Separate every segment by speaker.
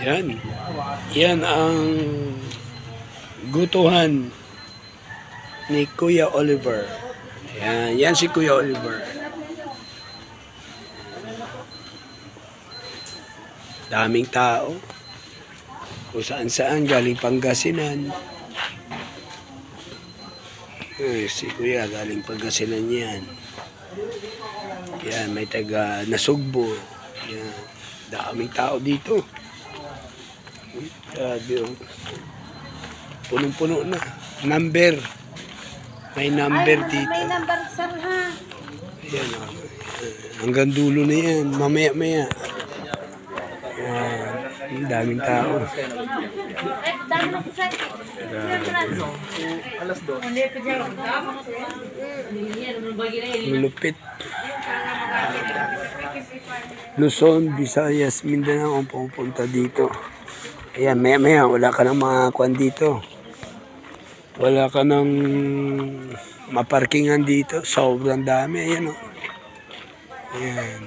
Speaker 1: Yan. Yan ang gutuhan ni Kuya Oliver. Yan. Yan si Kuya Oliver. Daming tao. Kung saan-saan galing Pangasinan. Si Kuya galing Pangasinan yan. Yan. May taga Nasugbo. Yan. Daming tao dito. Punong-puno na. Number. May number dito.
Speaker 2: May number, sir, ha?
Speaker 1: Ayan, hanggang dulo na yan. Mamaya-maya. Ang daming tao. Lupit. Luzon, Visayas, Mindanao ang pupunta dito. Ayan, maya-maya, wala ka nang makakuan dito. Wala ka nang maparkingan dito. Sobrang dami. Ayan, o. Ayan.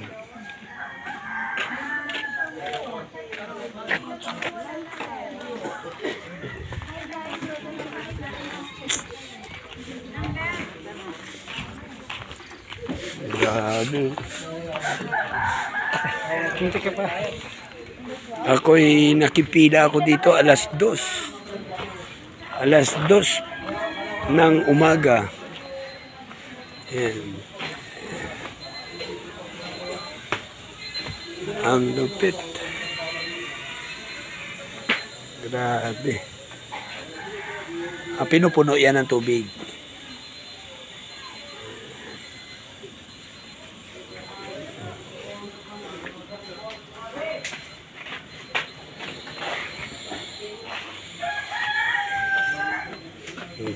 Speaker 1: Grabe. Ako'y nakipila ako dito alas 2. Alas 2 ng umaga. Ayan. Ang lupit. Grabe. Pinupuno yan ng tubig.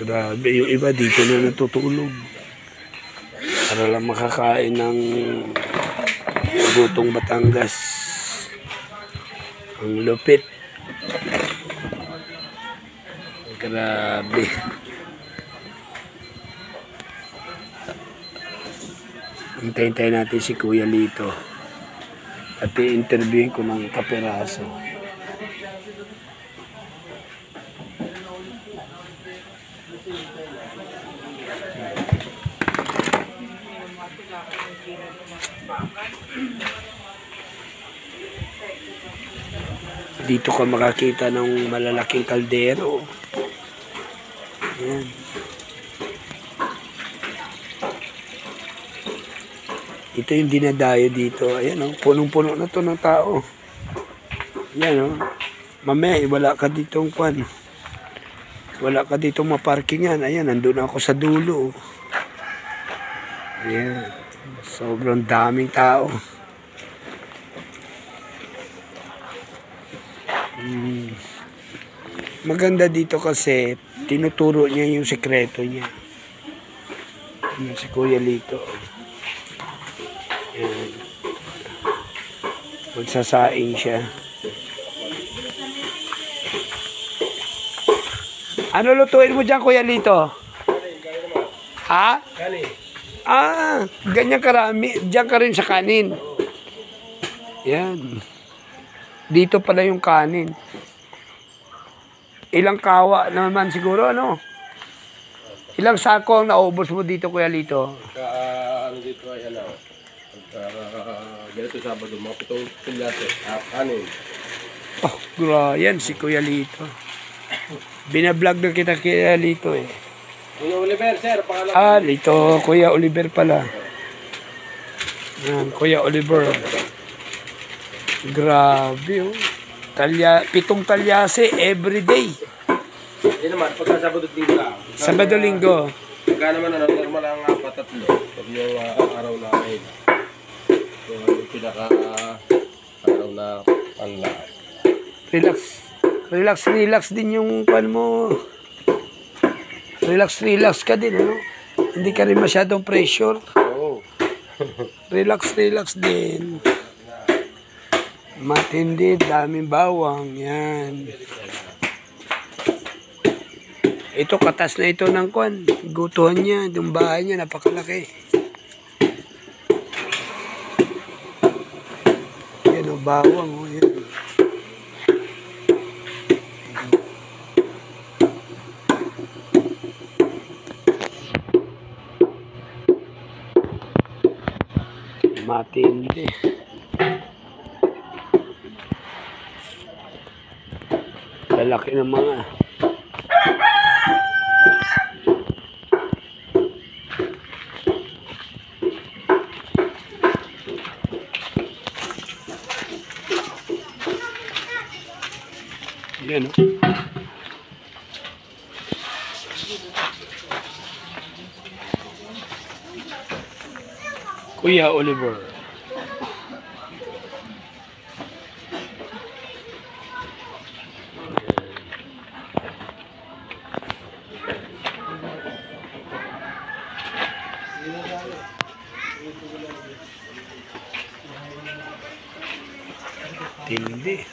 Speaker 1: Grabe, yung iba dito na natutulog para lang makakain ng gutong Batangas. Ang lupit. Grabe. Hintayin natin si Kuya Lito at i-interviewin ko ng kaperaso. Dito ka makakita ng malalaking kaldero. Ayan. Ito yung dinadayo dito. Ayan, oh, punong-puno na to ng tao. Ayan, oh. Mamaya, wala ka ditong kwan. Wala ka ditong maparkingan. Ayan, nandun ako sa dulo. Ayan. Sobrang daming tao. Maganda dito kasi tinuturo niya yung sekreto niya. Si Kuya Lito. Ayan. Magsasaing siya. Ano lutuin mo dyan, Kuya Lito? Ha? Ganyan karami. Diyan ka rin sa kanin. Yan. Dito pala yung kanin. Ilang kawa naman siguro, ano? Ilang sako ang naubos mo dito, Kuya Lito?
Speaker 3: Ano dito ay ano? Ganito Sabado, mga 7 pilyate. Kanin.
Speaker 1: Oh, yan si Kuya Lito. Binablog na kita, Kuya Lito, eh.
Speaker 3: Kuya Oliver, sir. Pangalan.
Speaker 1: Lito, Kuya Oliver pala. Yan, Kuya Oliver. Grabe, oh. 7 talyase everyday.
Speaker 3: Hindi naman, pagka Sabado-Linggo lang.
Speaker 1: Sabado-Linggo.
Speaker 3: Pagka naman, normal ang 4-3. Pag yung araw na ngayon. So, yung pinaka-araw na panlaan.
Speaker 1: Relax din yung pan mo. Relax ka din, ano? Hindi ka rin masyadong pressure.
Speaker 3: Oo.
Speaker 1: Relax din. Matindi, daming bawang. Yan. Ito, katas na ito ng kwan. Gutuhan niya, yung bahay niya, napakalaki. Yan o, bawang. Yan. Matindi. Lalaki ng mga. Yan, oh. Kuya Oliver. Tindi.